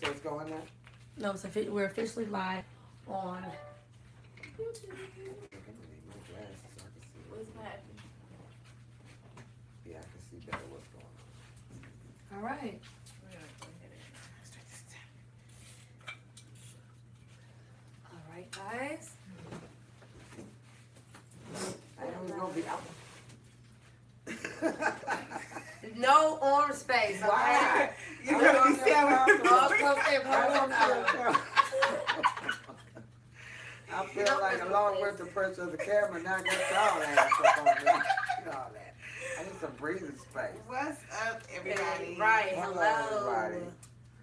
so it's going now? No, we're officially live on YouTube. Look, I'm gonna need my glasses so I can see it. What's happening? Yeah, I can see better what's going on. All right. We're gonna go ahead and start this time. All right, guys. I know it's gonna be out. No arm space. Why? You're gonna be I feel like along with the pressure of the camera, now I got y'all ass up on me. All that. I need some breathing space. What's up, everybody? Right. Hello, everybody.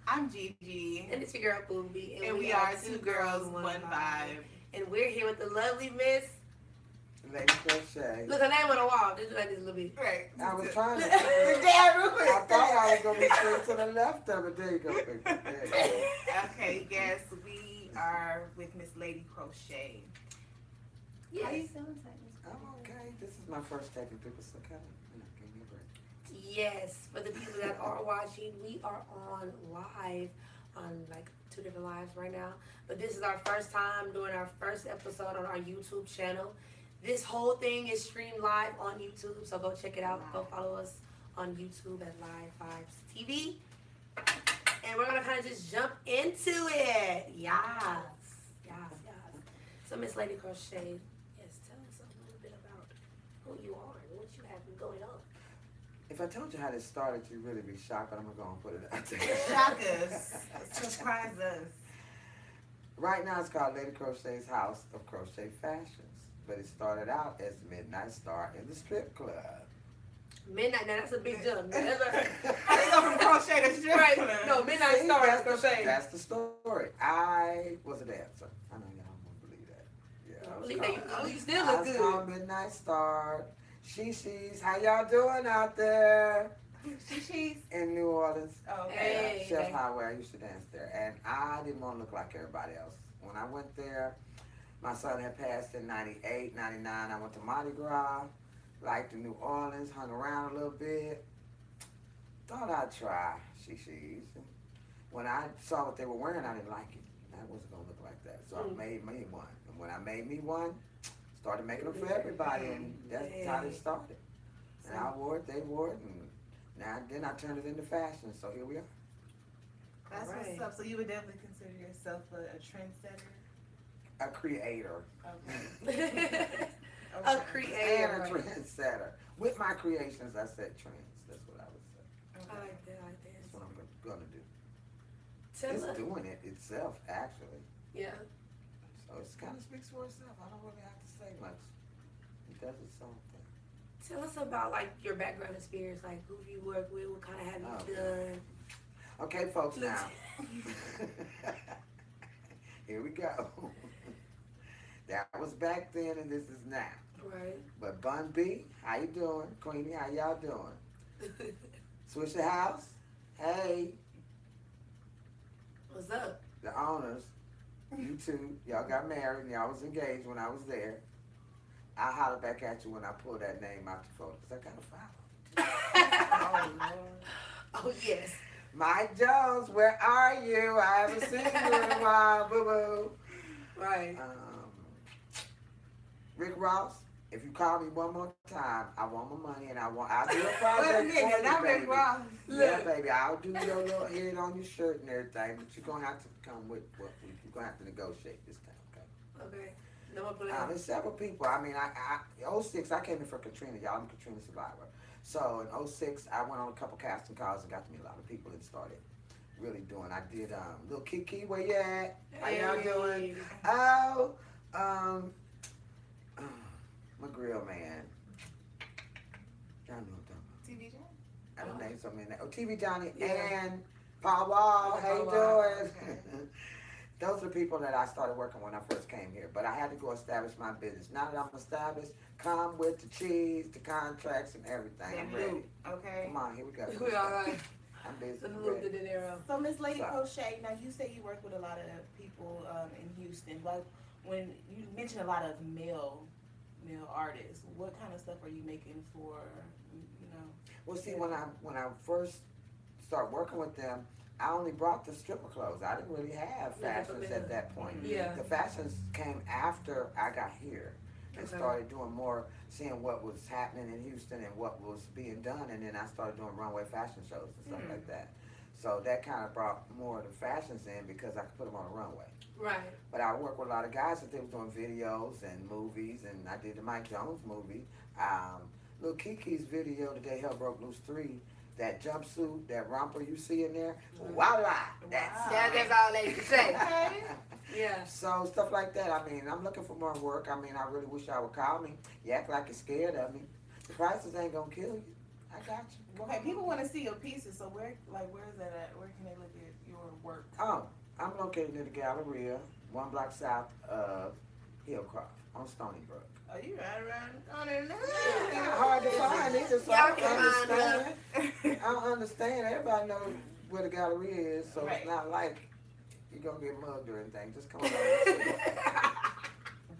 I'm Gigi, And it's your girl Booby. and we are two girls, one vibe. And we're here with the lovely Miss. Lady Crochet. Look, her name on the wall. Just like this little bit. Right. I was trying to. Damn, real quick. I thought I was gonna be straight to the left of it. There you go. There you go. Okay, yes, we are with Miss Lady Crochet. Yes. How you feeling, I'm okay. This is my first taking people, so kind of give me a break. Yes. For the people that are watching, we are on live on like 2 different lives right now. But this is our first time doing our first episode on our YouTube channel. This whole thing is streamed live on YouTube, so go check it out. Go follow us on YouTube at Live Vibes TV. And we're gonna kind of just jump into it. Yes. So Miss Lady Crochet, yes, tell us a little bit about who you are and what you have going on. If I told you how this started, you'd really be shocked, but I'm gonna go and put it out there. Shock us. Surprise us. Right now, it's called Lady Crochet's House of Crochet Fashions, but it started out as Midnight Star in the strip club. Midnight, now that's a big jump. That's How you go from crochet to strip right. club? No, Midnight See, Star is that's crochet. That's the story. I was a dancer. I know y'all won't believe that. Yeah, I was Believe that called- you still I look was good. called Midnight Star. She's, how y'all doing out there She's. in New Orleans? Oh, okay. Hey. Chef Highway, I used to dance there, and I didn't want to look like everybody else. When I went there, my son had passed in 98, 99. I went to Mardi Gras, liked the New Orleans, hung around a little bit. Thought I'd try she's. When I saw what they were wearing, I didn't like it. I wasn't going to look like that, so I made me one. And when I made me one, started making them for everybody, and that's how it started. And I wore it, they wore it, and then I turned it into fashion, so here we are. That's Right. what's up. So you would definitely consider yourself a trendsetter? A creator. Okay. A And creator. a trendsetter. With my creations, I said trends. That's what I would say. I like that. That's what I'm going to do. Tell It's us. doing it itself, actually. Yeah. So it kind of speaks for itself. I don't really have to say much. It does its own thing. Tell us about like your background experience, like who you work with, what kind of have you done. Okay, folks, now. Here we go. That was back then, and this is now. Right. But Bun B, how you doing? Queenie, how y'all doing? Swisher House, hey. What's up? The owners, you two, y'all got married and y'all was engaged when I was there. I'll holler back at you when I pull that name out the photo, because I got to follow. Oh yes. Mike Jones, where are you? I haven't seen you in a while, boo-boo. Right. Rick Ross, if you call me one more time, I want my money and I'll do a project Wait a minute, for you, not Rick baby. Ross. Yeah, baby, I'll do your little head on your shirt and everything, but you're going to have to come with what you're going to have to negotiate this time, okay? Okay. No more play. There's several people. I mean, I 06, I came in for Katrina. Y'all, I'm Katrina Survivor. So in 06, I went on a couple casting calls and got to meet a lot of people and started really doing. I did, little Kiki, where you at? How y'all doing? Oh, my grill man. Y'all know what I'm talking TV John? about. I don't name so many. Oh, TV Johnny and Paul Wall. How you doing? Okay. Those are the people that I started working when I first came here. But I had to go establish my business. Now that I'm established, come with the cheese, the contracts, and everything. I'm ready. Okay. Come on, here we go. We all right. I'm busy. So I'm we moved ready. it in there. So Miss Lady So- Crochet, now you say you work with a lot of people in Houston. Like when you mentioned a lot of male artists, what kind of stuff are you making for, you know? Well, see, when I first start working with them, I only brought the stripper clothes. I didn't really have fashions at that point. Yeah. The fashions came after I got here and Okay. started doing more, seeing what was happening in Houston and what was being done, and then I started doing runway fashion shows and stuff like that. So that kind of brought more of the fashions in because I could put them on a runway. Right. But I work with a lot of guys that they was doing videos and movies, and I did the Mike Jones movie. Lil Kiki's video today, Hell Broke Loose 3, that jumpsuit, that romper you see in there, voila! That's all they can say. Yeah. So stuff like that. I mean, I'm looking for more work. I mean, I really wish y'all would call me. You act like you're scared of me. The prices ain't gonna kill you. I got you. Okay, people want to see your pieces, so where is that at? Where can they look at your work? Oh, I'm located near the Galleria, 1 block south of Hillcroft on Stony Brook. Oh, you right around the corner now. Yeah, hard to find either, so I Y'all don't can find understand. I don't understand. Everybody knows where the Galleria is, so Right. it's not like you're gonna get mugged or anything. Just come on over and see.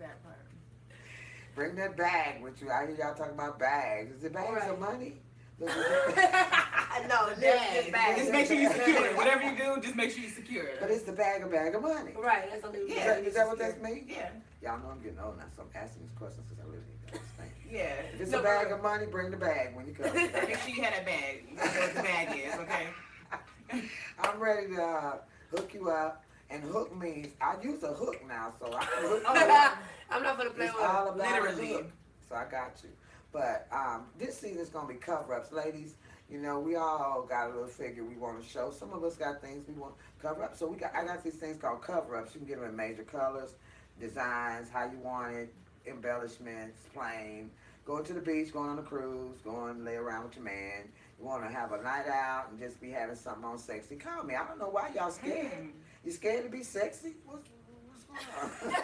That part. Bring that bag with you. I hear y'all talking about bags. Is it bags Right. of money? No, this bag. Just make sure you secure it. Whatever you do, just make sure you secure it. But it's the bag of money. Right, that's what Yeah. Is that what that's mean? Yeah. Y'all know I'm getting old now, so I'm asking these questions because I really need to understand. Yeah. If it's No, a bag for of money, bring the bag when you come. Make sure you have that bag. You know what the bag is, okay? I'm ready to hook you up. And hook means, I use a hook now, so I can hook you I'm up. not gonna play It's with all it. about Literally. the hook. So I got you. But this season is going to be cover-ups. Ladies, you know, we all got a little figure we want to show. Some of us got things we want to cover up. So I got these things called cover-ups. You can get them in major colors, designs, how you want it, embellishments, plain. Going to the beach, going on a cruise, going lay around with your man. You want to have a night out and just be having something on sexy. Call me. I don't know why y'all scared. You scared to be sexy? What's going on?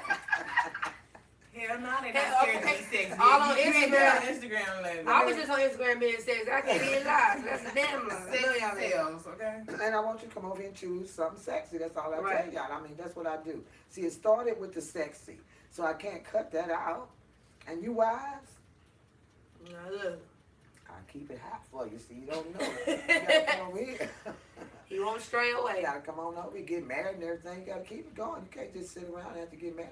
Hell no, they're Hey, not scared okay. to be sexy. All on You ain't been Instagram. on Instagram lately. I was just on Instagram being sexy. I can't be in live. That's a damn lie. I know y'all Sexy ain't. sales, okay? And I want you to come over here and choose something sexy. That's all I Right. tell y'all. I mean, that's what I do. See, it started with the sexy. So I can't cut that out. And you wives, Now look, I keep it hot for you so you don't know it. You gotta come over here. he won't stray You away. gotta come on over, get married and everything. You gotta keep it going. You can't just sit around and have to get married.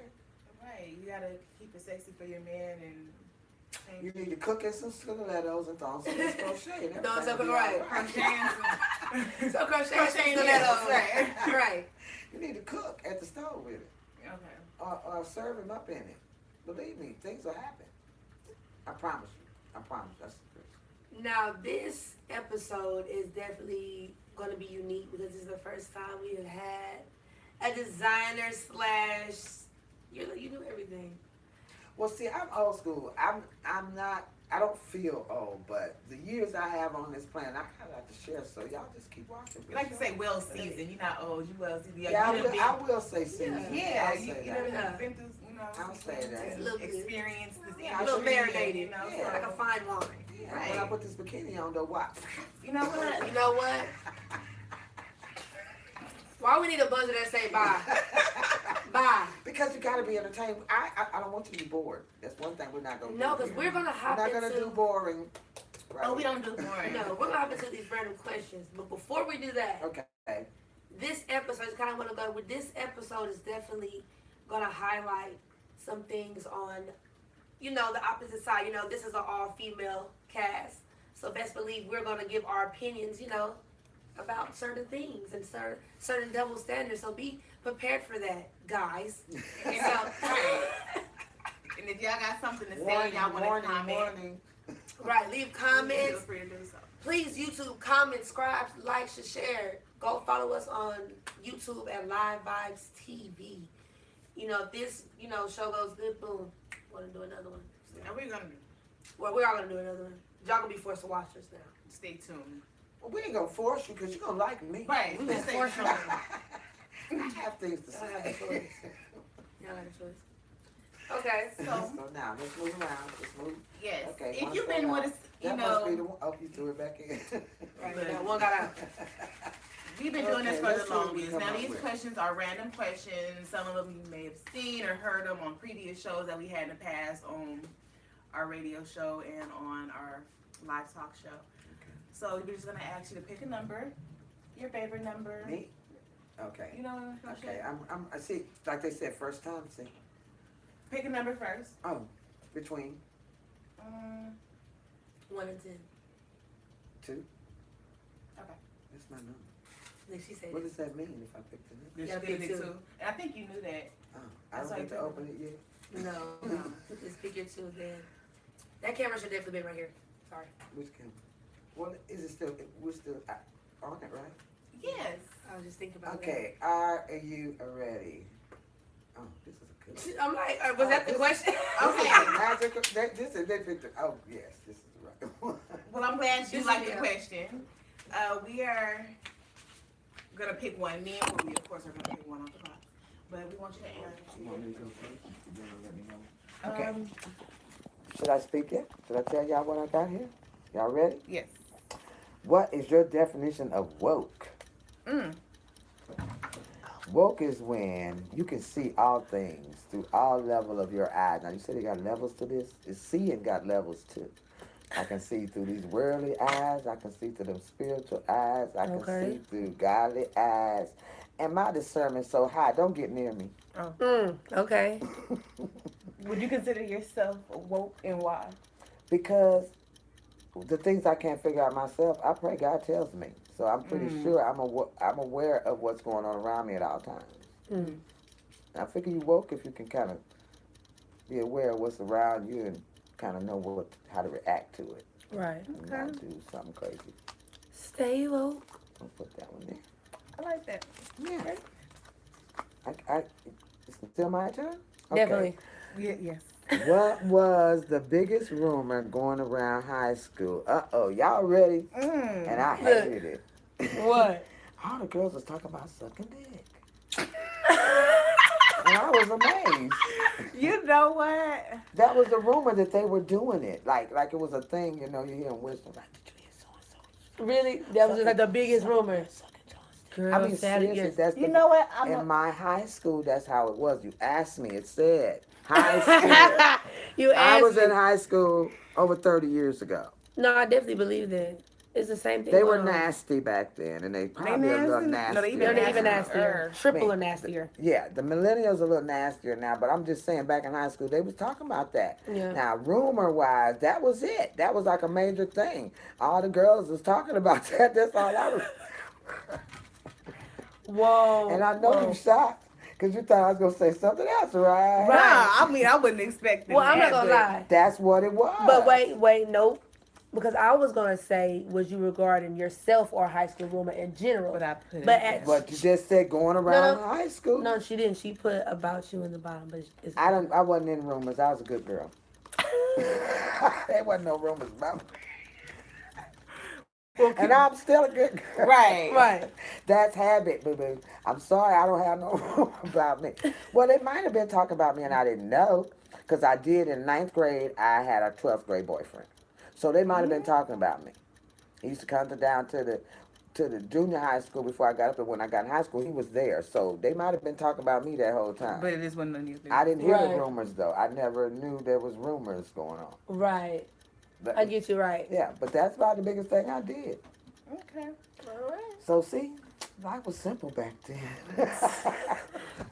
Right, you gotta keep it sexy for your man and You need to cook in some stilettos and throw on some crochet and Throw everything. something will be right. all crocheting. So crochet Crochet stilettos. right. Right. You need to cook at the stove with it. Okay. Or serve him up in it. Believe me, things will happen. I promise you. I promise. That's the truth. Now this episode is definitely going to be unique because this is the first time we have had a designer slash. You do everything. Well, see, I'm old school. I'm not. I don't feel old, but the years I have on this planet, I kind of like to share. So y'all just keep watching. You like to say well seasoned. You're not old. You well seasoned. Yeah, you I will say season. Yeah, I'll you say know, that. Yeah. been through, you know, I'll say that. A little bit. experience this Yeah, A little industry, marinated. you know, Yeah. Like a fine wine. Yeah, Right. when I put this bikini on, though, what? You know what? You know what? Why we need a buzzer that say bye? Bye. Because you gotta be entertained. I don't want you to be bored. That's one thing we're not gonna do. No, because we're gonna We're hop not gonna into. do boring. Right. Oh, we don't do boring. No, we're gonna hop into these random questions. But before we do that, Okay. this episode is kind of want to go with. This episode is definitely gonna highlight some things on, you know, the opposite side. You know, this is an all-female cast, so best believe we're gonna give our opinions. You know, about certain things and certain double standards. So be prepared for that, guys. And, So, and if y'all got something to say, Warning, y'all want to warning, comment, warning. right, leave feel comments. free to do so. Please, YouTube, comment, subscribe, like, share. Go follow us on YouTube at Live Vibes TV. You know, if this, you know, show goes good, boom, want to do another one. Now we're gonna Well, we are going to do another one. Y'all going to be forced to watch us now. stay tuned. Well, we ain't gonna force you because you're gonna like me. Right. We gonna Stay force tuned. I have things to Y'all have a say. choice. Y'all have a choice. Okay, So now let's move around. Let's move. Yes. Okay, If one you've fell been with out. us, you That must be the know, one. Oh, you threw it back in. right, Look. now one got out. we've been doing this Okay, for let's the see what we longest. come Now, up these with. questions are random questions. Some of them you may have seen or heard them on previous shows that we had in the past on our radio show and on our live talk show. So we're just gonna ask you to pick a number Your favorite number. Me? Okay. You know, Okay. I see. Like they said, first time. See. Pick a number first. Oh, between 1 and 10. 2. Okay. That's my number. Then she said, What does that mean if I pick the number? This Yeah, should be pick two. two. And I think you knew that. Oh, I That's don't how get to you open it yet. no. Just pick your 2 then. That camera should definitely be right here. Sorry. Which camera? Well, is it still? We're still on it, right? Yes. I was just thinking about Okay. Are you ready? Oh, this is a good one. that. I'm like, was that the question? Okay. This is they picked. Oh yes, this is the right one. Well, I'm glad you This like is- the question. We are gonna pick one. Me and Ruby, of course, are gonna pick one off the box. But we want you to answer. You want me to go first? You wanna let me know? Okay. Um, Should I speak yet? Should I tell y'all what I got here? Y'all ready? yes. What is your definition of woke? Woke is when you can see all things through all level of your eyes. Now you said it got levels to this. It's seeing got levels too. I can see through these worldly eyes. I can see through them spiritual eyes. I can see through godly eyes. And my discernment's so high. Don't get near me. Okay. Would you consider yourself woke and why? Because the things I can't figure out myself, I pray God tells me. So I'm pretty sure I'm aware of what's going on around me at all times. I figure you woke if you can kind of be aware of what's around you and kind of know how to react to it. Right. And not do something crazy. Stay woke. I'll put that one there. I like that. Yeah. It's still my turn? Okay. Definitely. Yeah, yes. What was the biggest rumor going around high school? Uh-oh, y'all ready? And I hated it. What? All the girls was talking about sucking dick. And I was amazed. You know what? That was the rumor that they were doing it. Like it was a thing, you know, you hear them whisper, like, did you hear so-and-so? Really? That was just like the biggest rumor. Sucking John's dick. Girl, I mean, Saturday- seriously, that's You know what? in my high school, that's how it was. You asked me, it said high school. You I asked was me. in high school over 30 years ago. No, I definitely believe that. It's the same thing. They were going on. nasty back then, and they probably a little nasty. No, they They're even nastier. nastier. Triple I or mean, nastier. Yeah, the millennials are a little nastier now, but I'm just saying back in high school, they was talking about that. Yeah. Now, rumor-wise, that was it. That was like a major thing. All the girls was talking about that. That's all I was. Whoa. And I know you shocked, because you thought I was going to say something else, right? Nah, I mean, I wouldn't expect Well, I'm not that, gonna but- lie. That's what it was. But wait, nope. Because I was gonna say, was you regarding yourself or high school rumor in general? But I put it But there. at- But you just said going around No. high school. No, she didn't. She put about you in the bottom, but it's I wasn't in rumors. I was a good girl. There wasn't no rumors about me. And I'm still a good girl. Right. right. That's habit, boo-boo. I'm sorry, I don't have no rumor about me. Well, they might have been talking about me and I didn't know, because I did in 9th grade, I had a 12th grade boyfriend. So they might have been talking about me. He used to come down to the junior high school before I got up, and when I got in high school, he was there. So they might have been talking about me that whole time. But it is one of your business. I didn't hear the Right. rumors, though. I never knew there was rumors going on. Right. But- I get you right. yeah, but that's about the biggest thing I did. Okay. All right. So see, life was simple back then.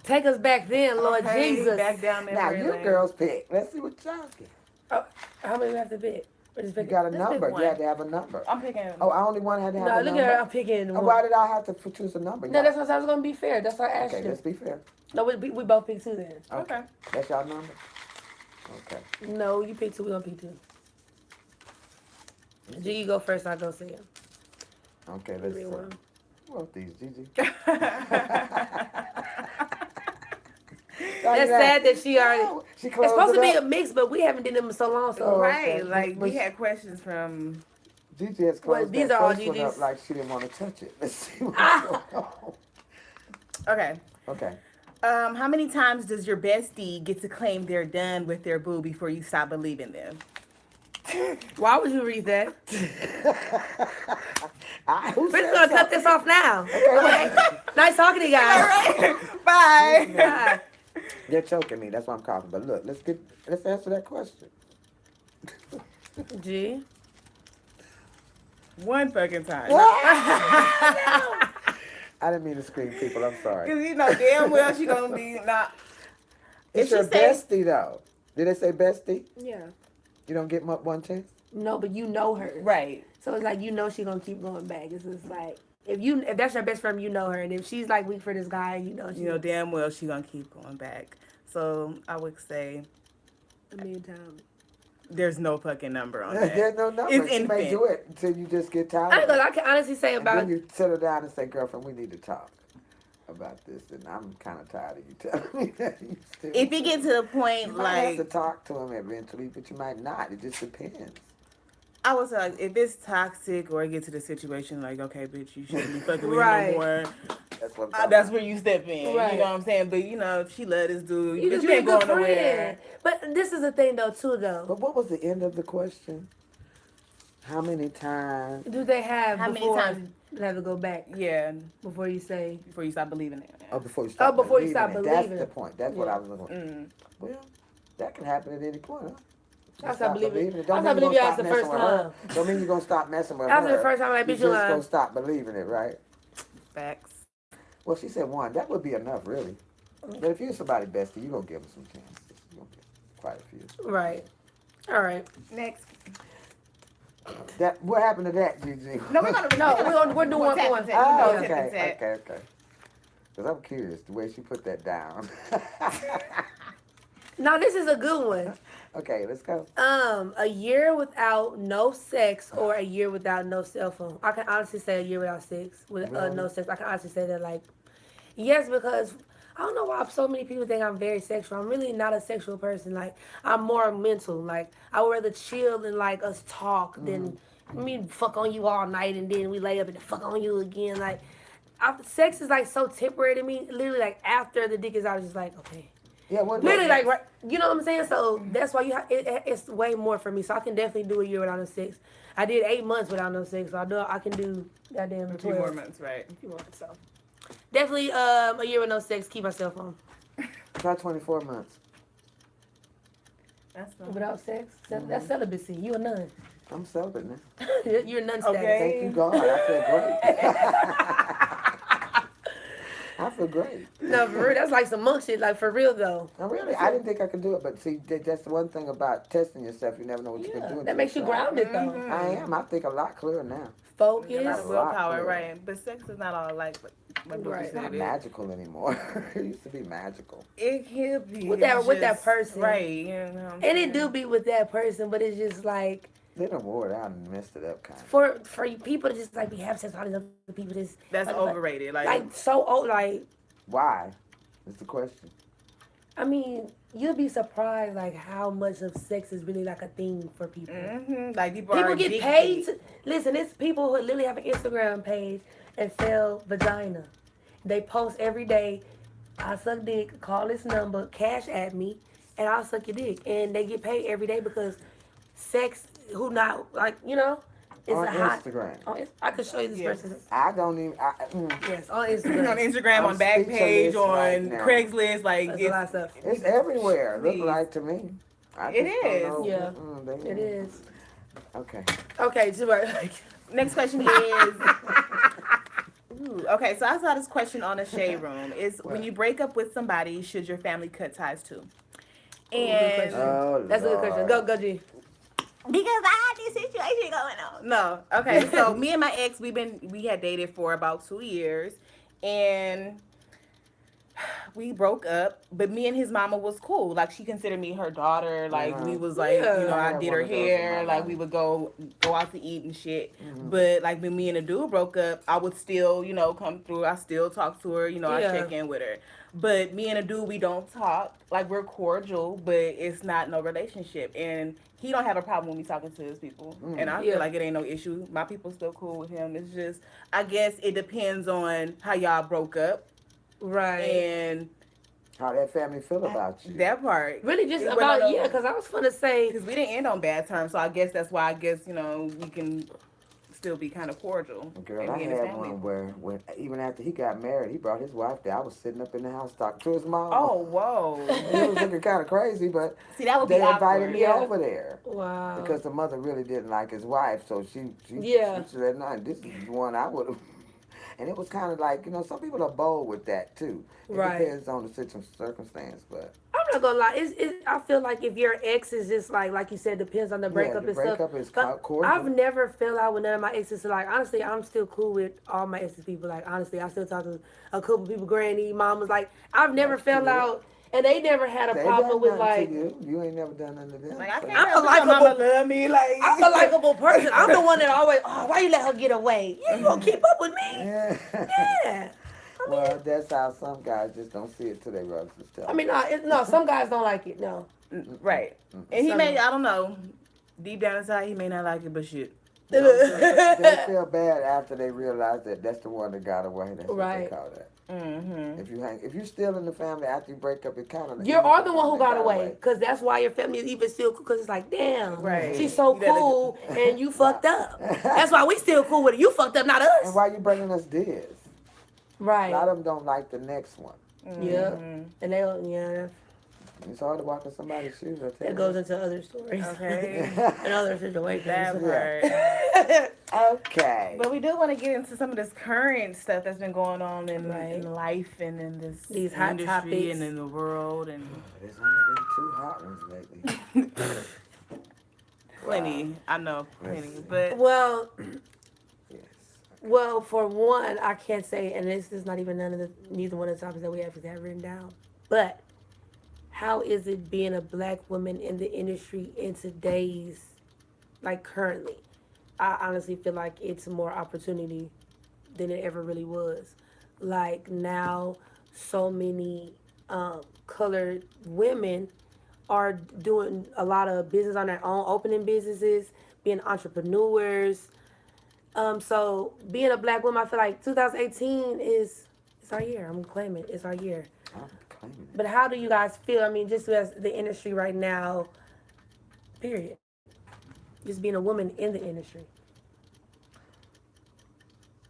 Take us back then, Lord Okay, Jesus. Back down Now memory you lane. girls pick. Let's see what y'all get. How many we have to pick? Or just You pick got a Let's number. pick one. You had to have a number. I'm picking. Oh, I only one had to have No, a look number. at her. I'm picking Oh, one. why did I have to choose a number? No, that's what I was gonna be fair. That's why I asked Okay, you. let's be fair. No, we both pick 2 then. Okay. That's y'all number? Okay. No, you pick 2. We gonna pick 2. G, you go first. I'll go second. Okay, let's see. 3, 1. Who wrote these, Gigi? That's sad that she already. She It's closed supposed to it be a up. mix, but we haven't done them in so long. So Oh, Right. okay. Like we But- had questions from. Gigi has Well, closed these that are all first one Gigi's. up like she didn't want to touch it. Let's see what's Ah. going on. Okay. Okay. How many times does your bestie get to claim they're done with their boo before you stop believing them? why would you read that? Who We're said just gonna cut something? this off now. Okay. Nice talking to you guys. Bye. Bye. They're choking me. That's why I'm coughing. But look, let's answer that question. G. One fucking time. I didn't mean to scream, people. I'm sorry. Because you know damn well she gonna be not. It's If your she say bestie, though. Did they say bestie? Yeah. You don't get one chance? No, but you know her. right, So it's like, you know she gonna keep going back. It's just like, if that's your best friend, you know her. And if she's like weak for this guy, you know she. you know damn well she gonna keep going back. So I would say a million times. there's no fucking number on that. There's no number. It's She may infinite. do it until you just get tired. I ain't of gonna, it. I can honestly say And about then you settle down and say, girlfriend, we need to talk about this. And I'm kind of tired of you telling me that you still. If it gets to the you point might have to like talk to him eventually, but you might not. It just depends. I would say, like, if it's toxic or it gets to the situation like, okay, bitch, you shouldn't be fucking with Right. him no more. That's what I'm talking That's about. where you step in. Right. You know what I'm saying? But you know, if she love this dude, you but just you be a ain't good going friend. nowhere. But this is the thing though, too though. But what was the end of the question? How many times? Do they have How many before times- you have to go back Yeah, before you say? before you stop believing it. Oh, before you stop before you believing stop it. believing That's the it. point. That's what Yeah. I was looking for. Mm. Well, that can happen at any point, huh? I stop believing it. Don't I mean stop you're believing you gonna after stop the messing first with her. time. Don't mean you're gonna stop messing with After her. the first time, like, You bitch, you just lying. gonna stop believing it, right? Facts. Well, she said one. That would be enough, really. But if you're somebody bestie, you're gonna give them some chances. You're gonna get quite a few. Right. All right. Next. That what happened to that, Gigi? No, we're gonna. No, we're doing one for one. You Oh, know, okay, tip and tap. okay. Because I'm curious the way she put that down. Now this is a good one. Okay, let's go. A year without no sex or a year without no cell phone. I can honestly say a year without sex. With Really? no sex. I can honestly say that, like, yes, because I don't know why so many people think I'm very sexual. I'm really not a sexual person. Like, I'm more mental. Like, I would rather chill and like us talk than me fuck on you all night and then we lay up and fuck on you again. Like, sex is like so temporary to me. Literally, like after the dick is out, it's just like, okay. Yeah, what? Literally, like, right, you know what I'm saying? So that's why it's way more for me. So I can definitely do a year without no sex. I did 8 months without no sex, so I can do goddamn A few 12. more months, right? A few more months, so definitely a year with no sex. Keep my cell phone. Try 24 months. That's not. Without sex, that's celibacy. You a nun. I'm celibate now. You're a nun status. Okay. Thank you, God. I feel great. I feel great. No, for real, that's like some monk shit. Like for real though. No, really, I didn't think I could do it, but see, that's the one thing about testing yourself. You never know what you can do. Yeah, until that makes you try. grounded though. Mhm. I am. I think a lot clearer now. A lot Focus. of willpower, Yeah. right? But sex is not all like what Right. It's not said it is. magical anymore. It used to be magical. It can be With that- It's with that just- person. right? You know what I'm And saying? it do be with that person, but it's just like They done wore it out and messed it up, kind of. for people to just like be having sex with all these other people. Just That's like, overrated. Like so old. Like Why? Is the question. I mean, you'll be surprised like how much of sex is really like a thing for people. Like people People are get addicted. paid to listen. It's people who literally have an Instagram page and sell vagina. They post every day. I suck dick. Call this number. Cash at me, and I'll suck your dick. And they get paid every day because sex. Who not like It's On a hot. Instagram. I could show you this Yes. person. I don't even. Yes, on on Instagram. Instagram, I'm on Backpage, speechless on right now. Craigslist, like That's a lot of stuff. It's everywhere. Look Please. like to me. I It just don't is. know. Yeah. They- It is. Okay. Okay, so like, next question is. Ooh, okay, so I saw this question on the Shade Room. Is when you break up with somebody, should your family cut ties too? And question. Oh, that's a good question. Lord. Go, G. because I had this situation going on. No. Okay, so me and my ex, we had dated for about 2 years, and we broke up. But me and his mama was cool. Like she considered me her daughter. Like we was like, Yeah. I had did one her of those with hair. my Like mama. we would go out to eat and shit. But like when me and the dude broke up, I would still come through. I still talk to her. I Yeah. check in with her. But me and the dude, we don't talk. Like we're cordial, but it's not no relationship. And he don't have a problem with me talking to his people. And I Yeah. feel like it ain't no issue. My people still cool with him. It's just, I guess it depends on how y'all broke up Right. and How that family feel about you? that part. Really, just It went on about a- because I was gonna say Because we didn't end on bad terms, so I guess that's why we can still be kind of cordial. Girl, and I be in his had family. one where when even after he got married, he brought his wife there. I was sitting up in the house talking to his mom. Oh, whoa. He was looking kind of crazy, but See, that would they be invited awkward. me Yeah. over there. wow. Because the mother really didn't like his wife, so she Yeah. said, "No, this is the one I would have." And it was kind of like, some people are bold with that too. It Right. depends on the circumstance, but I'm not gonna lie. I feel like if your ex is just like you said, depends on the yeah, breakup the and stuff. breakup is But I've cordial. never fell out with none of my exes. So like honestly, I'm still cool with all my exes people. Like honestly, I still talk to a couple people, granny, mamas. Like I've never That's fell good. out, and they never had a They ain't problem done with nothing to like. you. You ain't never done nothing to them. Like I So. can't I'm a help it. Your mama likable. love me. Like I'm a likable person. I'm the one that always. Oh, why you let her get away? You gonna keep up with me? Yeah. Yeah. Well, that's how some guys just don't see it till they rubs I mean, no. Some guys don't like it. No. right. And he Some- may, I don't know, deep down inside he may not like it, but shit. They feel bad after they realize that that's the one that got away. That's what they Right. call that. Mm-hmm. If you're still in the family after you break up, it kind of You are the one who got away, because that's why your family is even still cool. Because it's like, damn, Right. she's so You gotta- cool, and you fucked up. That's why we still cool with her. You fucked up, not And us. why you bringing us this? A lot Right. of them don't like the next one. Yeah. Mhm. And they don't. Yeah. It's hard to walk in somebody's shoes. I tell That you. goes into other stories Okay. and other situations. That Yeah. part. Okay. But we do want to get into some of this current stuff that's been going on in, Right. in life and in this These hot industry topics. and in the world and There's only been 2 hot ones lately. plenty. I know plenty, Let's see. but Well, Yes. well, for one, I can't say, and this is not even neither one of the topics that we actually have written down. But how is it being a black woman in the industry in today's, like currently? I honestly feel like it's more opportunity than it ever really was. Like now, so many colored women are doing a lot of business on their own, opening businesses, being entrepreneurs. So being a black woman, I feel like 2018 is it's our year. I'm claiming it's our year. I'm claiming it. But how do you guys feel? I mean, just as the industry right now, period. Just being a woman in the industry.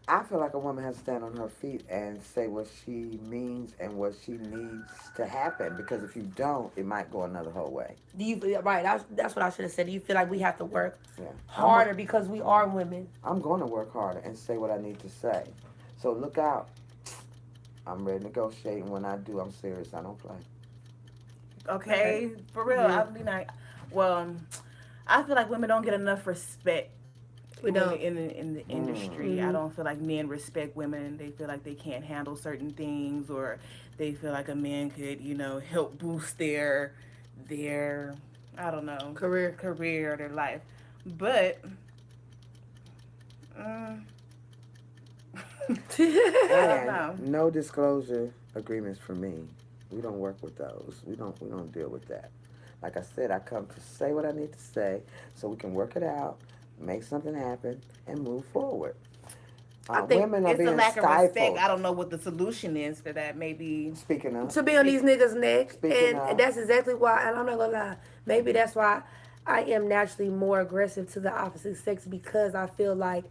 I feel like a woman has to stand on her feet and say what she means and what she needs to happen. Because if you don't, it might go another whole way. Do you right? That's what I should have said. Do you feel like we have to work Yeah. harder because we are women? I'm going to work harder and say what I need to say. So look out. I'm ready to negotiate, and when I do, I'm serious. I don't play. okay, for real. Yeah. I mean, I feel like women don't get enough respect. We don't. In the industry. Mhm. I don't feel like men respect women. They feel like they can't handle certain things, or they feel like a man could, help boost their I don't know, Career. or their life. But And know. no disclosure agreements for me. We don't work with those. We don't deal with that. Like I said, I come to say what I need to say so we can work it out, make something happen, and move forward. I think Women are it's being a lack of stifled. respect. I don't know what the solution is for that. Maybe Speaking of, To be on these niggas' neck, Speaking and of- that's exactly why. And I'm not gonna lie, maybe that's why I am naturally more aggressive to the opposite sex, because I feel like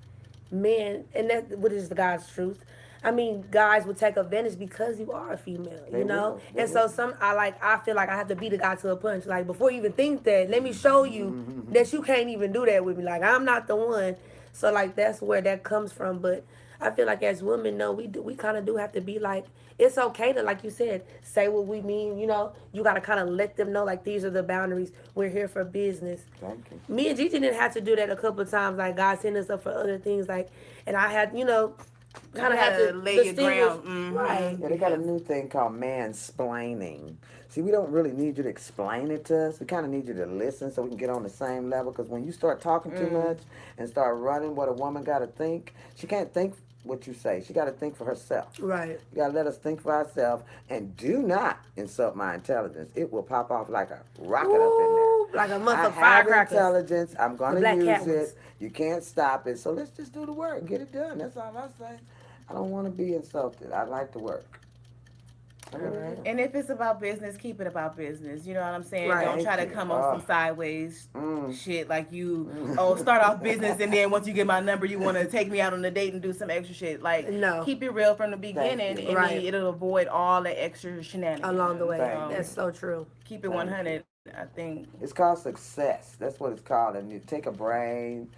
men, and that what is the God's truth. I mean, guys would take advantage because you are a female, They you know. will. They And so will. I feel like I have to beat a guy to a punch. Like before you even think that, let me show you that you can't even do that with me. Like I'm not the one. So like that's where that comes from. But I feel like as women, no, we kind of do have to be like, it's okay to, like you said, say what we mean. You know, you got to kind of let them know like these are the boundaries. We're here for business. thank you. Me and Gigi didn't have to do that a couple of times. Like God sent us up for other things. Like, and I had, kind of had to lay your distinguish, ground. Mhm. right? Yeah, they got a new thing called mansplaining. See, we don't really need you to explain it to us. We kind of need you to listen so we can get on the same level. Because when you start talking too much and start running what a woman got to think, she can't think what you say. She got to think for herself. Right. You got to let us think for ourselves. And do not insult my intelligence. It will pop off like a rocket up in there. Ooh, like a month I of have firecrackers. intelligence. I'm going The to black use cat it. ones. You can't stop it. So let's just do the work. Get it done. That's all I say. I don't want to be insulted. I like to work. I really Alright. do. And if it's about business, keep it about business. You know what I'm saying? Right. Don't try to Thank you. come on some sideways Mm. shit like you, start off business and then once you get my number, you want to take me out on a date and do some extra shit. Like, No. keep it real from the beginning, you. and Right. then it'll avoid all the extra shenanigans. Along the way. Thank you. That's so true. Keep it Thank 100. I think. It's called success. That's what it's called. And you take a brain.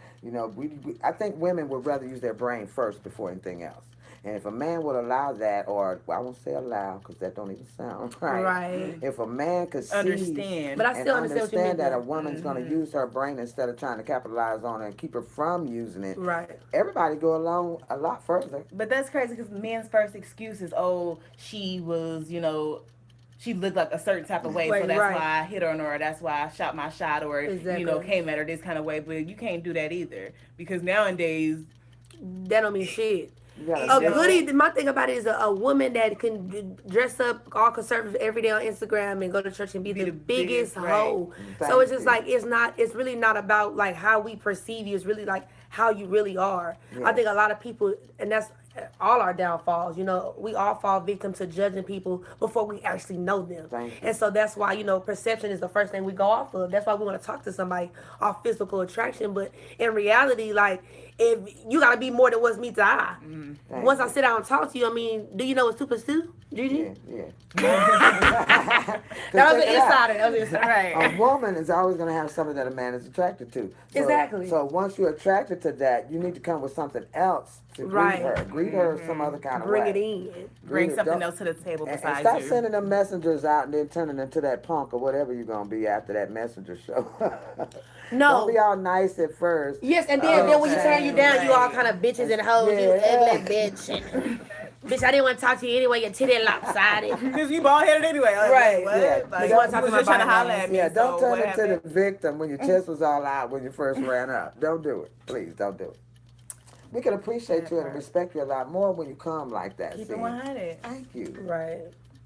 I think women would rather use their brain first before anything else. And if a man would allow that, or well, I won't say allow because that don't even sound right. Right. If a man could see Understand. But I and still understand what you mean. understand that a though. woman's going to use her brain instead of trying to capitalize on it and keep her from using it, Right. everybody go along a lot further. But that's crazy because men's first excuse is, oh, she was, she looked like a certain type of way, so that's Right. why I hit her on her, or that's why I shot my shot, or, Exactly. came at her this kind of way. But you can't do that either because nowadays, That don't mean shit. You gotta A get- goodie, my thing about it is a woman that can dress up all conservative every day on Instagram and go to church and be the biggest hoe. Thank So it's just you. like it's really not about like how we perceive you. It's really like how you really are. Yeah. I think a lot of people, and that's all our downfalls. We all fall victim to judging people before we actually know them. Thank you. And so that's why perception is the first thing we go off of. That's why we want to talk to somebody off physical attraction. But in reality, like if you gotta be more than what's meets the eye. Thank Once you. I sit down and talk to you, I mean, do you know what 2 plus 2? Gigi? Yeah. That was an insider. That was an insider. right? A woman is always going to have something that a man is attracted to. So, Exactly. So once you're attracted to that, you need to come with something else to Right. greet her. Greet her some other kind of Bring way. it in. Bring Greet her. something Don't- else to the table And besides stop you. sending them messengers out and then turning into that punk or whatever you're going to be after that messenger show. No. Don't be all nice at first. Yes, and then when you turn you down, you all Right. kind of bitches and hoes. You Yeah. ugly bitch. And, bitch, I didn't want to talk to you anyway. Your titty lopsided. Because you bald headed anyway. Like, Right. What? Yeah. Like, You wanna talk was to just my trying to body holler at me. Yeah, don't so turn what into happened? the victim when your chest was all out when you first ran up. Don't do it. Please, don't do it. We can appreciate you and respect you a lot more when you come like that. Keep see? it 100. Thank you. Right.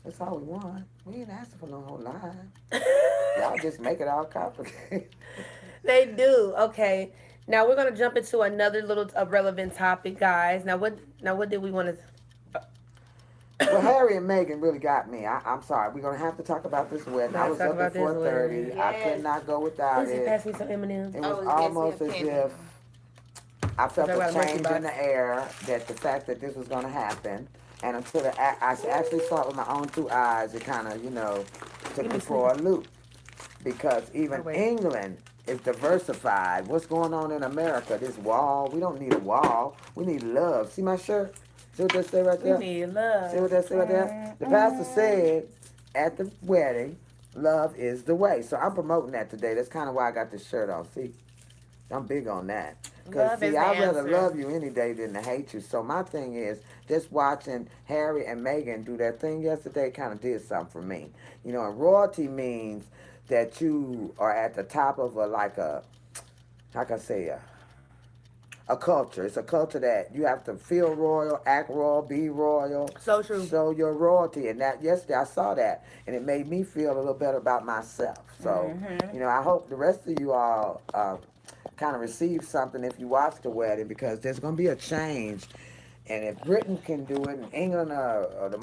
That's all we want. We ain't asking for no whole line. Y'all just make it all complicated. They do. Okay. Now we're gonna jump into another little relevant topic, guys. Now what did we want to? Well, Harry and Meghan really got me. I'm sorry. We're gonna have to talk about this wedding. I Let's was talk up at about this 4:30. wedding. I could not go without Please it. pass me some M&Ms. It was yes, almost we as have if I felt Okay, a well, change monkey in the air that the fact that this was going to happen. And until I actually saw it with my own 2 eyes, it kind of, took me for a loop. Because even England is diversified. What's going on in America? This wall, we don't need a wall. We need love. See my shirt? See what that say right We there? need love. See what that say right there? The pastor said at the wedding, love is the way. So I'm promoting that today. That's kind of why I got this shirt on. See? I'm big on that. Because, Love is see, the I'd rather answer. love you any day than to hate you. So my thing is, just watching Harry and Meghan do their thing yesterday kind of did something for me. And royalty means that you are at the top of how can I say, a culture. It's a culture that you have to feel royal, act royal, be royal. So true. Show your royalty. And that yesterday I saw that, and it made me feel a little better about myself. So, I hope the rest of you all kind of receive something if you watch the wedding, because there's going to be a change. And if Britain can do it, and England or the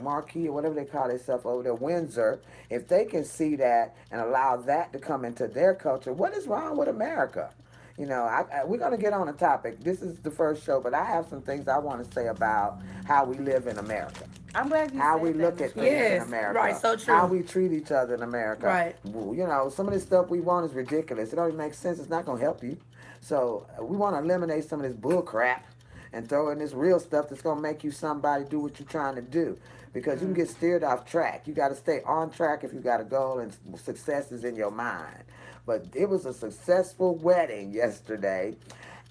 Marquis or whatever they call themselves over there, Windsor, if they can see that and allow that to come into their culture, what is wrong with America? We're going to get on the topic. This is the first show, but I have some things I want to say about how we live in America. I'm glad you How said we that, look Miss at Ray. things Yes, in America. right, so true. How we treat each other in America. Right. Some of this stuff we want is ridiculous. It don't even make sense. It's not going to help you. So we want to eliminate some of this bull crap and throw in this real stuff that's going to make you somebody, do what you're trying to do. Because you can get steered off track. You got to stay on track if you got a goal and success is in your mind. But it was a successful wedding yesterday.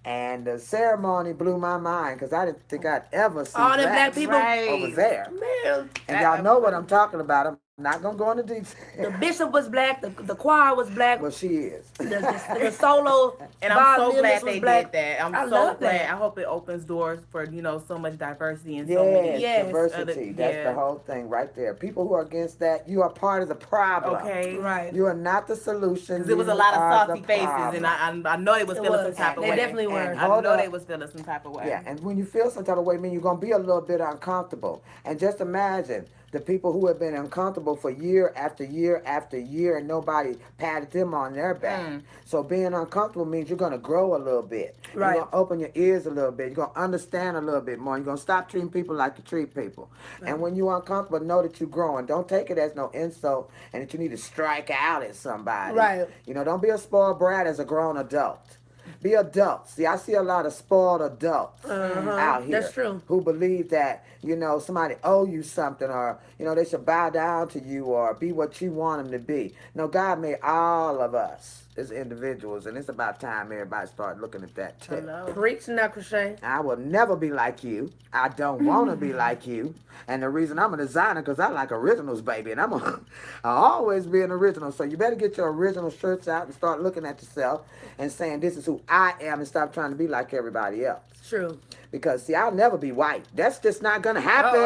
And the ceremony blew my mind because I didn't think I'd ever see All them that black people. Right. over there. Man, And y'all know what I'm talking about. I'm not going to go into the detail. bishop was black. The choir was black. Well, she is. The solo. And I'm so violinist glad was they black. did that. I'm I so love glad. that. I hope it opens doors for, so much diversity and so many. Yes. Diversity. That's yeah. the whole thing right there. People who are against that, you are part of the problem. Okay. Right. You are not the solution. Because there was a You lot of are the saucy faces, problem. and I know they was It feeling was. some type of They way. definitely were. And I hold know up. they was feeling some type of way. Yeah, and when you feel some type of way, you're going to be a little bit uncomfortable. And just imagine the people who have been uncomfortable for year after year after year, and nobody patted them on their back. So being uncomfortable means you're going to grow a little bit. Right. You're going to open your ears a little bit. You're going to understand a little bit more. You're going to stop treating people like you treat people. Right. And when you're uncomfortable, know that you're growing. Don't take it as no insult and that you need to strike out at somebody. Right. Don't be a spoiled brat as a grown adult. Be adults. See, I see a lot of spoiled adults out here. That's true. Who believe that, somebody owe you something, or, they should bow down to you or be what you want them to be. No, God made all of us as individuals, and it's about time everybody start looking at that too. Preach now, Crochet. I will never be like you. I don't want to be like you. And the reason I'm a designer, because I like originals, baby. And I'll always be an original. So you better get your original shirts out and start looking at yourself and saying, this is who I am, and stop trying to be like everybody else. True. Because, see, I'll never be white. That's just not going to happen.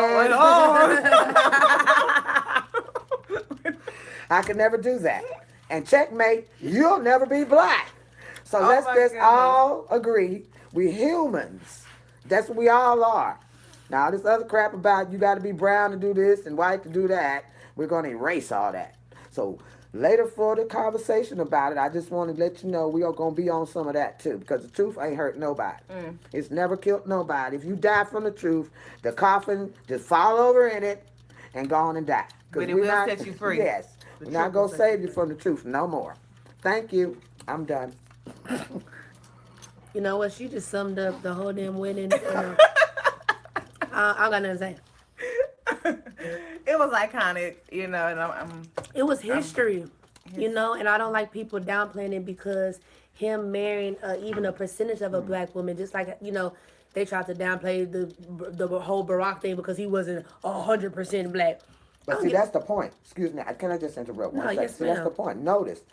I could never do that. And checkmate, you'll never be black. So let's just all agree we humans. That's what we all are. Now, this other crap about you got to be brown to do this and white to do that, we're going to erase all that. So later for the conversation about it, I just want to let you know we are going to be on some of that too, because the truth ain't hurt nobody. It's never killed nobody. If you die from the truth, the coffin just fall over in it and go on and die. But it will set you free. Yes. We're not going to save you from the truth no more. Thank you. I'm done. You know what? She just summed up the whole damn wedding. I got nothing to say. It was iconic, and it was history, and I don't like people downplaying it because him marrying even a percentage of a black woman, just like, they tried to downplay the whole Barack thing because he wasn't 100% black. But see, that's the point. Excuse me. Can I just interrupt one second? Yes, see, that's the point. Notice,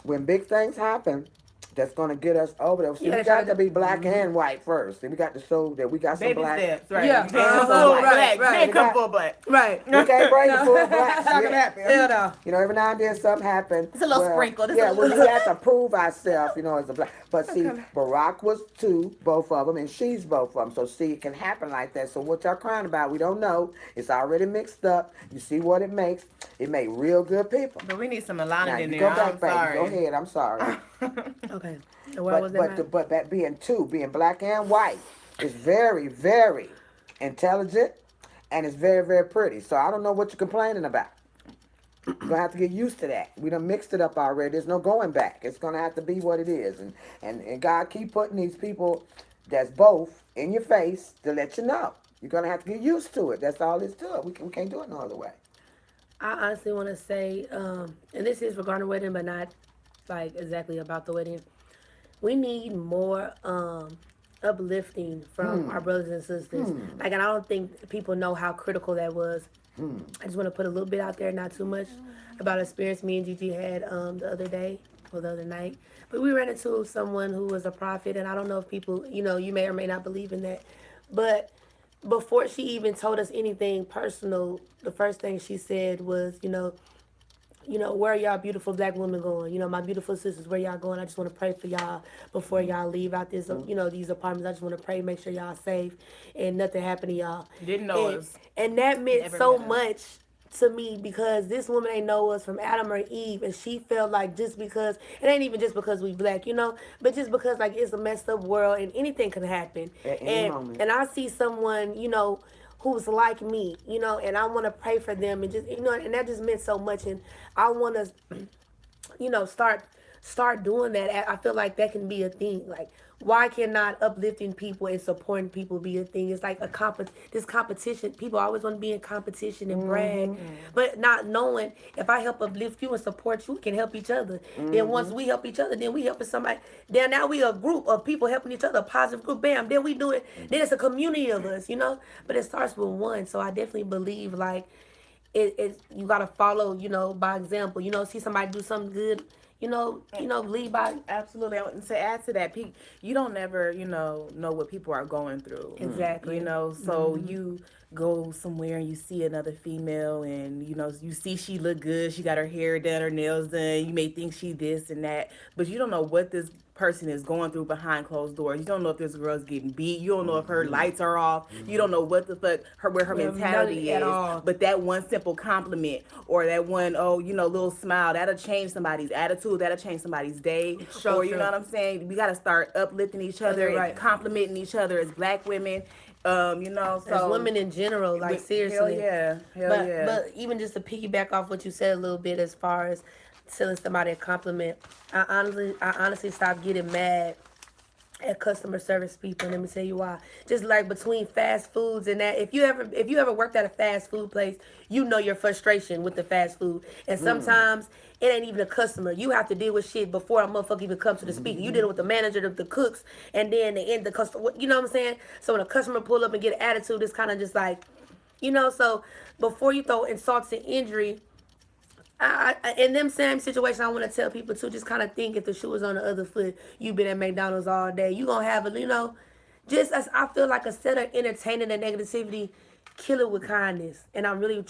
when big things happen, that's going to get us over there. See, we got to be black and white first. See, we got to show that we got some baby black. Steps, right? Yeah. You can't full black. Right. Can't come full black. Right. We can't bring the full black. It's not going to happen. Hell no. Every now and then something happens. It's a little sprinkle. We have to prove ourselves, as a black. But see, Barack was two, both of them, and she's both of them. So see, it can happen like that. So what y'all crying about, we don't know. It's already mixed up. You see what it makes. It made real good people. But we need some alignment in there. Go back, I'm baby. sorry. Go ahead. I'm sorry. Okay. But that being black and white is very, very intelligent, and it's very, very pretty. So I don't know what you're complaining about. You're going to have to get used to that. We done mixed it up already. There's no going back. It's going to have to be what it is. And God keep putting these people that's both in your face to let you know. You're going to have to get used to it. That's all it's to it. We can't do it no other way. I honestly want to say, and this is regarding the wedding, but not like exactly about the wedding. We need more uplifting from our brothers and sisters. Like, and I don't think people know how critical that was. I just want to put a little bit out there, not too much, about an experience me and Gigi had the other night. But we ran into someone who was a prophet, and I don't know if people, you may or may not believe in that. But before she even told us anything personal, the first thing she said was, where are y'all beautiful black women going? My beautiful sisters, where y'all going? I just want to pray for y'all before y'all leave out this, these apartments. I just want to pray, make sure y'all safe and nothing happen to y'all. Didn't know us. And that meant so much to me because this woman ain't know us from Adam or Eve, and she felt like just because, it ain't even just because we black, but just because like it's a messed up world and anything can happen. At any moment. And I see someone, who's like me, and I want to pray for them and just, and that just meant so much. And I want to, start doing that. I feel like that can be a thing. Like, why cannot uplifting people and supporting people be a thing? It's like this competition. People always want to be in competition and brag, but not knowing if I help uplift you and support you, we can help each other. Then once we help each other, then we helping somebody. Then now we a group of people helping each other, a positive group. Bam. Then we do it. Then it's a community of us, But it starts with one. So I definitely believe like it you gotta follow, by example. See somebody do something good. Lead by. Absolutely. To add to that, you don't never, know what people are going through. Exactly. So you go somewhere and you see another female and, you see she look good. She got her hair done, her nails done. You may think she this and that, but you don't know what this person is going through behind closed doors. You don't know if this girl's getting beat. You don't know if her lights are off. You don't know what the fuck where her mentality is. But that one simple compliment or that one, little smile, that'll change somebody's attitude. That'll change somebody's day. Or you know what I'm saying? We got to start uplifting each other and complimenting each other as black women. So as women in general, seriously. Hell yeah. But even just to piggyback off what you said a little bit as far as telling somebody a compliment. I honestly stopped getting mad at customer service people. And let me tell you why. Just like between fast foods and that, if you ever worked at a fast food place, you know your frustration with the fast food. And sometimes it ain't even a customer. You have to deal with shit before a motherfucker even comes to the speaker. You dealing with the manager, the cooks, and then the customer. You know what I'm saying? So when a customer pull up and get an attitude, it's kind of just like, so before you throw insults and injury, in them same situations, I want to tell people to just kind of think if the shoe was on the other foot, you've been at McDonald's all day, you going to have just as I feel like instead of entertaining the negativity, kill it with kindness. And I'm really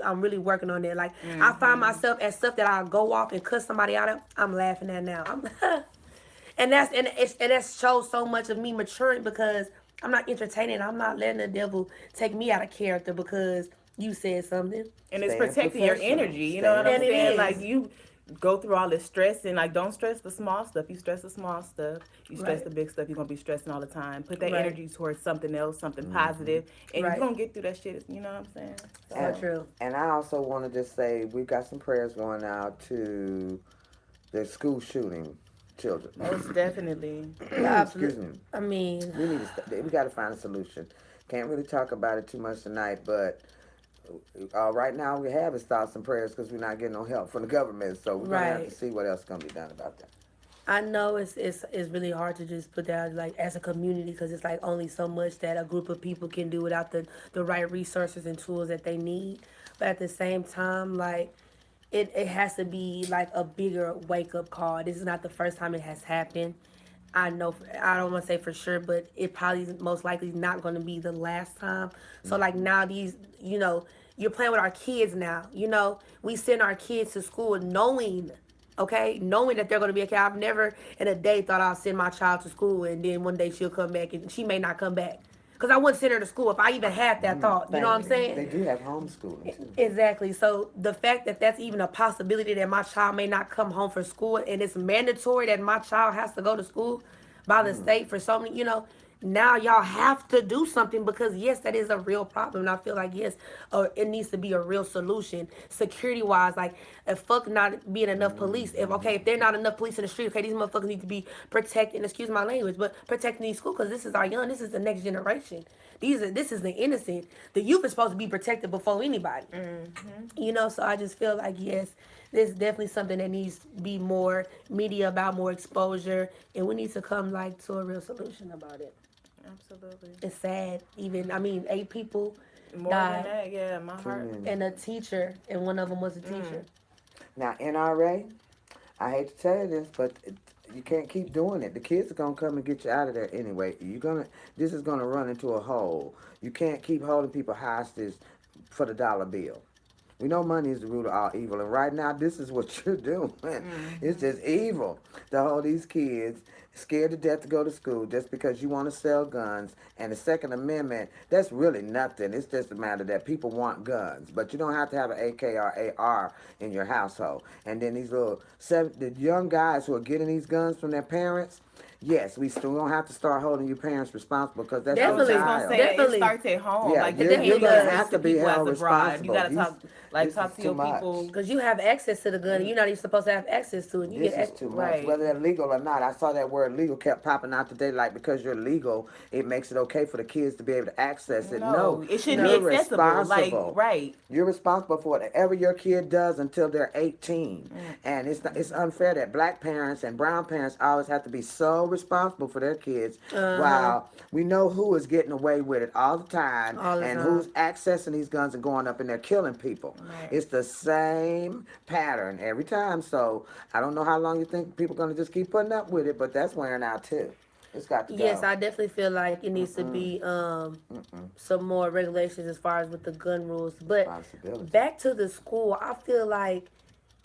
I'm really working on that. Like, I find myself at stuff that I go off and cuss somebody out of, I'm laughing at now. And that shows so much of me maturing because I'm not entertaining. I'm not letting the devil take me out of character because you said something. And it's Staying protecting your professional. energy. You know what I'm And it saying? is. Like, you go through all this stress and, like, don't stress the small stuff. You stress the small stuff. You stress Right. the big stuff. You're going to be stressing all the time. Put that Right. energy towards something else, something positive, and Right. you're going to get through that shit. You know what I'm saying? So true. And I also want to just say we've got some prayers going out to the school shooting children. Most definitely. Excuse me. I mean, We got to find a solution. Can't really talk about it too much tonight, but right now we have is thoughts and prayers because we're not getting no help from the government. So we're gonna have to Right. see what else can be done about that. I know it's really hard to just put that like as a community because it's like only so much that a group of people can do without the right resources and tools that they need. But at the same time, like it has to be like a bigger wake up call. This is not the first time it has happened. I know I don't want to say for sure, but it probably is most likely not going to be the last time. So like now you're playing with our kids now. We send our kids to school knowing that they're going to be okay. I've never in a day thought I'll send my child to school and then one day she'll come back and she may not come back. Because I wouldn't send her to school if I even had that thought. You know what I'm saying? They do have homeschooling too. Exactly. So the fact that that's even a possibility that my child may not come home for school and it's mandatory that my child has to go to school by the state for so many, now y'all have to do something because yes, that is a real problem. And I feel like yes, it needs to be a real solution security wise. Like if fuck not being enough police. If they're not enough police in the street, okay, these motherfuckers need to be protecting. Excuse my language, but protecting these schools because this is our young. This is the next generation. This is the innocent. The youth is supposed to be protected before anybody. So I just feel like yes, there's definitely something that needs to be more media about, more exposure, and we need to come like to a real solution about it. Absolutely. It's sad. 8 people More died, than that, yeah, my heart. and a teacher, and one of them was a teacher. Now NRA, I hate to tell you this, but you can't keep doing it. The kids are gonna come and get you out of there anyway. This is gonna run into a hole. You can't keep holding people hostage for the dollar bill. We know money is the root of all evil, and right now this is what you're doing. It's just evil to hold these kids scared to death to go to school just because you want to sell guns. And the Second Amendment, that's really nothing. It's just a matter that people want guns, but you don't have to have an AK or AR in your household. And then these the young guys who are getting these guns from their parents, yes, we still don't have to start holding your parents responsible because that's Definitely. your I was child. gonna say Definitely. it starts at home. Yeah, like you're definitely gonna does. have to be people held as a bride. responsible. You gotta This talk is to your too much. people. Because you have access to the gun, and you're not even supposed to have access to it. You This get is too much, right. whether they're legal or not. I saw that word legal kept popping out today, like because you're legal, it makes it okay for the kids to be able to access it. No, it shouldn't you're be accessible. responsible. Like, right. You're responsible for whatever your kid does until they're 18. And it's unfair that black parents and brown parents always have to be so responsible for their kids while we know who is getting away with it all the time All the and time. who's accessing these guns and going up and they're killing people. Right. It's the same pattern every time. So I don't know how long you think people are going to just keep putting up with it, but that's wearing out too. It's got to go. Yes, I definitely feel like it needs to be some more regulations as far as with the gun rules. But Responsibility. back to the school, I feel like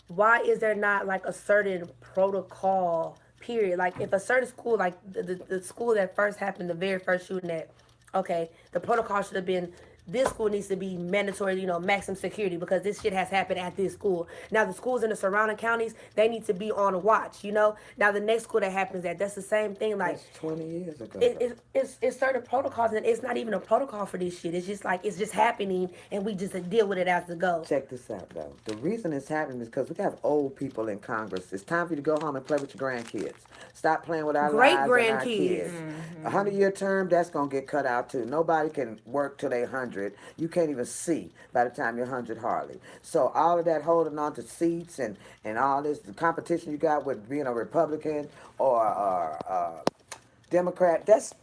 why is there not like a certain protocol period? Like if a certain school, like the school that first happened, the very first shooting at, okay, the protocol should have been this school needs to be mandatory, maximum security because this shit has happened at this school. Now the schools in the surrounding counties, they need to be on watch. Now the next school that happens at, that's the same thing. Like That's 20 years ago. it's certain protocols, and it's not even a protocol for this shit. It's just like it's just happening, and we just deal with it as it goes. Check this out, though. The reason it's happening is because we have old people in Congress. It's time for you to go home and play with your grandkids. Stop playing with our lives and our Great-grandkids. kids. A 100-year term, that's going to get cut out, too. Nobody can work till they 100. You can't even see by the time you're 100 hardly. So all of that holding on to seats and all this, the competition you got with being a Republican or Democrat, that's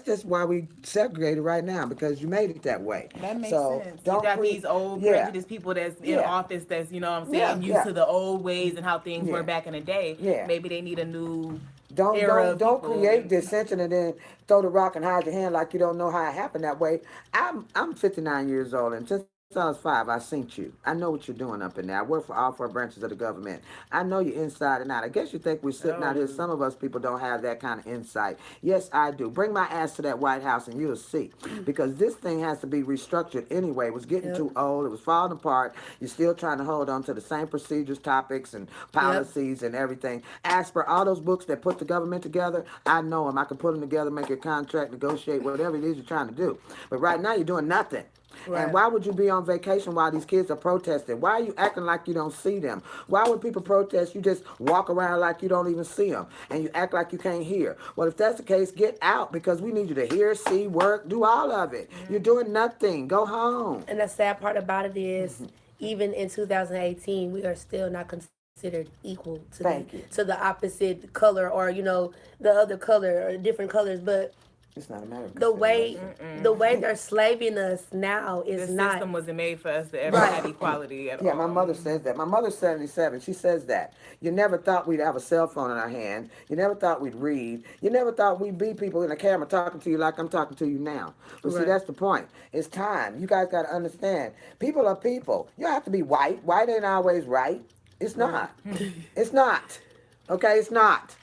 just why we segregated right now, because you made it that way. That makes so sense. Don't You got these old prejudiced people that's in office that's, you know what I'm saying, used to the old ways and how things were back in the day. Yeah. Maybe they need a new Don't create dissension and then throw the rock and hide your hand like you don't know how it happened that way. I'm 59 years old, and just since I was 5, I seen you. I know what you're doing up in there. I work for all 4 branches of the government. I know you inside and out. I guess you think we're sitting out here. Some of us people don't have that kind of insight. Yes, I do. Bring my ass to that White House and you'll see. Because this thing has to be restructured anyway. It was getting too old. It was falling apart. You're still trying to hold on to the same procedures, topics, and policies and everything. As for all those books that put the government together, I know them. I can put them together, make a contract, negotiate, whatever it is you're trying to do. But right now, you're doing nothing. Right. And why would you be on vacation while these kids are protesting? Why are you acting like you don't see them? Why would people protest? You just walk around like you don't even see them, and you act like you can't hear. Well, if that's the case, get out, because we need you to hear, see, work, do all of it. You're doing nothing. Go home. And the sad part about it is, even in 2018, we are still not considered equal to the opposite color, or the other color, or different colors. But it's not America. The way they're slaving us now is the system wasn't made for us to ever have equality at all. Yeah, my mother says that. My mother's 77. She says that. You never thought we'd have a cell phone in our hand. You never thought we'd read. You never thought we'd be people in a camera talking to you like I'm talking to you now. But see, that's the point. It's time. You guys got to understand. People are people. You don't have to be white. White ain't always right. It's not. It's not. Okay, it's not.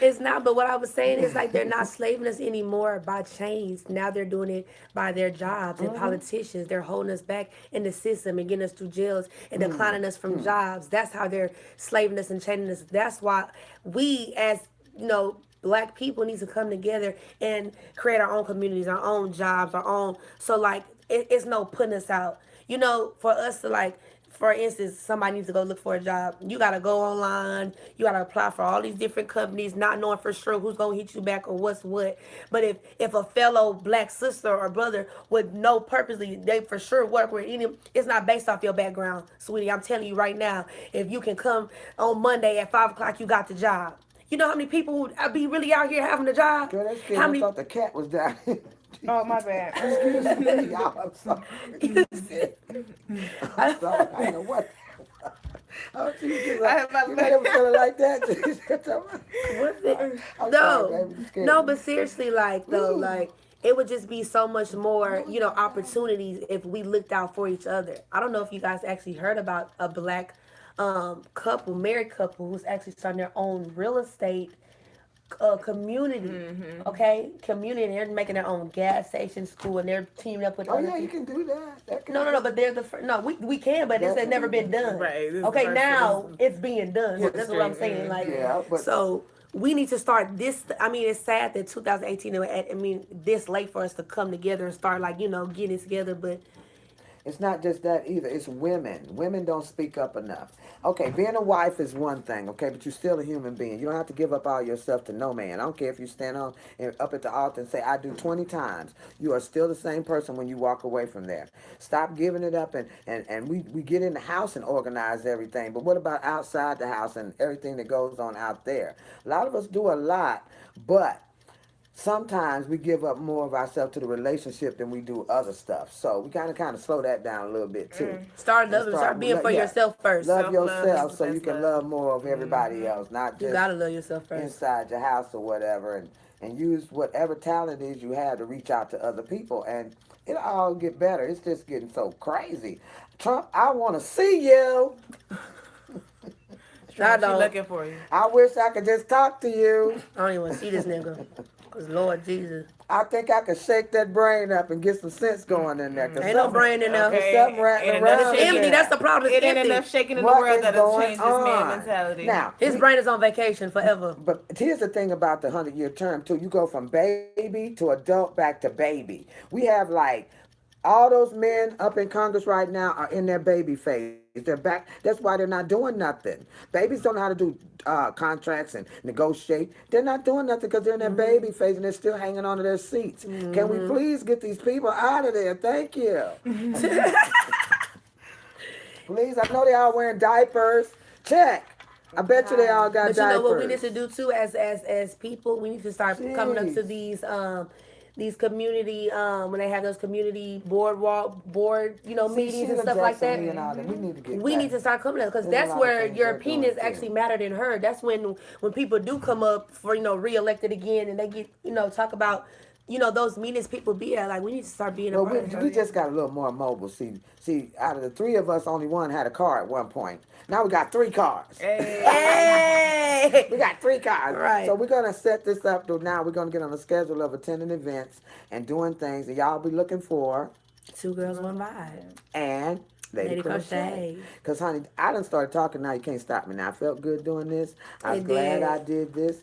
It's not, but what I was saying is, like, they're not slaving us anymore by chains. Now they're doing it by their jobs and politicians. They're holding us back in the system and getting us through jails and declining us from jobs. That's how they're slaving us and chaining us. That's why we, as Black people, need to come together and create our own communities, our own jobs, our own. So, like, it's no putting us out. For us to, like, for instance, somebody needs to go look for a job. You got to go online. You got to apply for all these different companies, not knowing for sure who's going to hit you back or what's what. But if a fellow Black sister or brother would know purposely, they for sure work with any, it's not based off your background, sweetie. I'm telling you right now, if you can come on Monday at 5 o'clock, you got the job. You know how many people would be really out here having a job? Girl, that's good. I thought the cat was down. Oh, my bad. Excuse me, y'all. I'm sorry. I'm sorry. I know what. Oh, you never feeling like that? What's it? No, but seriously, like, it would just be so much more, opportunities if we looked out for each other. I don't know if you guys actually heard about a Black married couple who's actually starting their own real estate community, community, and they're making their own gas station, school, and they're teaming up with. Oh yeah, you can do that. No, but they're the first. No, we can, but it's never been done. Right. Okay, now it's being done. So that's what I'm saying. Like, so we need to start this. I mean, it's sad that 2018. This late for us to come together and start getting it together, but. It's not just that either. It's women. Women don't speak up enough. Okay, being a wife is one thing, okay, but you're still a human being. You don't have to give up all yourself to no man. I don't care if you stand on and up at the altar and say, I do 20 times. You are still the same person when you walk away from there. Stop giving it up, and we get in the house and organize everything. But what about outside the house and everything that goes on out there? A lot of us do a lot, but sometimes we give up more of ourselves to the relationship than we do other stuff. So we kind of slow that down a little bit too. Start being for yourself first. Love yourself so you can love more of everybody else, not just you gotta love yourself first inside your house or whatever, and use whatever talent is you have to reach out to other people, and it'll all get better. It's just getting so crazy. Trump, I want to see you. She's looking for you. I wish I could just talk to you. I don't even want to see this nigga. Lord Jesus. I think I could shake that brain up and get some sense going in there. Ain't no brain in there. There's something rattling Ain't enough around in shaking. Empty. there. That's the problem. It It's ain't empty. enough shaking in the What world is that'll going change this man on? mentality. Now, His brain is on vacation forever. but here's the thing about the 100-year term too. You go from baby to adult back to baby. We have like all those men up in Congress right now are in their baby phase. They're back. That's why they're not doing nothing. Babies don't know how to do contracts and negotiate. They're not doing nothing because they're in their baby phase and they're still hanging on to their seats. Can we please get these people out of there? Thank you. Please, I know they all wearing diapers. Check. I bet you they all got But you diapers. know what we need to do too, as people, we need to start coming up to these community when they have those community board meetings and stuff like that. We need to start coming up because that's where your opinions actually mattered and heard. That's when people do come up for reelected again and they get talk about those meetings people be at. Like we need to start being a part of we it. just got a little more mobile. See, out of the three of us, only one had a car at one point. Now we got 3 cars. Hey, We got 3 cars. Right. So we're gonna set this up. Now we're gonna get on a schedule of attending events and doing things that y'all be looking for. 2 girls, 1 vibe. And Lady Crochet. Because, honey, I done started talking now. You can't stop me now. I felt good doing this. I was glad I did this.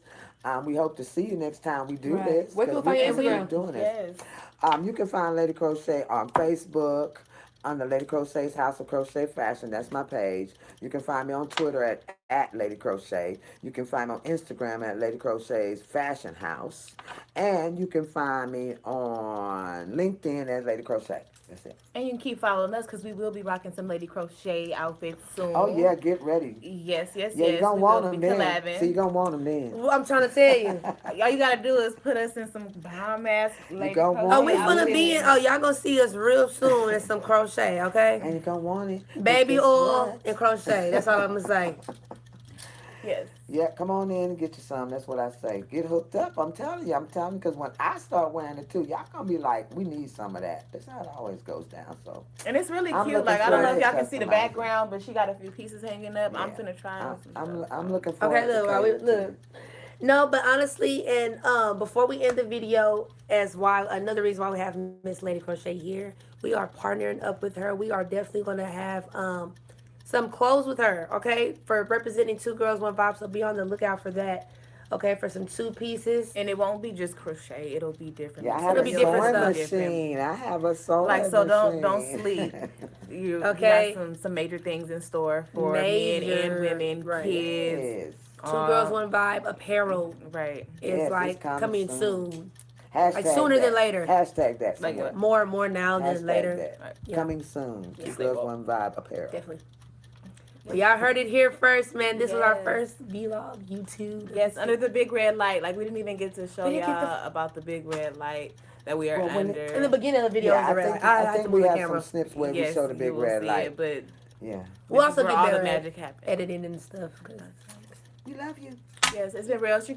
We hope to see you next time we do this. Where can we find you on Instagram? Doing this. Yes. You can find Lady Crochet on Facebook under Lady Crochet's House of Crochet Fashion. That's my page. You can find me on Twitter at Lady Crochet. You can find me on Instagram at Lady Crochet's Fashion House. And you can find me on LinkedIn as Lady Crochet. That's it. And you can keep following us because we will be rocking some Lady Crochet outfits soon. Oh, yeah, get ready. Yes. Yeah, you're going to want them then. collabing. See, you're going to want them then. Well, I'm trying to tell you. All you gotta do is put us in some bomb ass Lady gonna Crochet want We finna be in. Oh, y'all gonna see us real soon in some crochet, okay? And you're going to want it. Baby Guess oil what? and crochet. That's all I'm gonna say. Yes. Yeah, come on in and get you some. That's what I say. Get hooked up. I'm telling you, because when I start wearing it too, y'all gonna be like, we need some of that. That's how it always goes down. So. And it's really I'm cute. looking Like I don't know if y'all for can see the customizing. background, but she got a few pieces hanging up. Yeah. I'm finna try on some stuff. I'm looking forward Okay, to look, it, look. too. No, but honestly, and before we end the video, another reason why we have Miss Lady Crochet here, we are partnering up with her. We are definitely gonna have some clothes with her, okay, for representing 2 girls, 1 vibe. So be on the lookout for that, okay, for some 2 pieces. And it won't be just crochet. It'll be different. Yeah, I have It'll a be different sewing stuff. machine. I have a sewing Like machine. so, don't sleep. You Okay. got some major things in store for men and women, Right. kids. Yes. 2 girls, 1 vibe apparel Right. is Yes, it's like coming soon. Hashtag Like sooner than that. later. Hashtag that. Like somewhere. what? More now than Hashtag later. that. Right. Yeah. Coming soon. Yes, 2 they girls, will. 1 vibe apparel. Definitely. Well, y'all heard it here first, man. This was our Yes. first vlog, YouTube. Yes, under the big red light. Like we didn't even get to show We didn't get y'all about the big red light that we are Well, when under. In the beginning of the video, Yeah, was the red light. I I had think to we move the have camera. some snips where yes, we show the you big will red see light. it, but Yeah. We'll this is also where get all better the at magic happens. editing and stuff. We love you. Yes, it's been real. It's your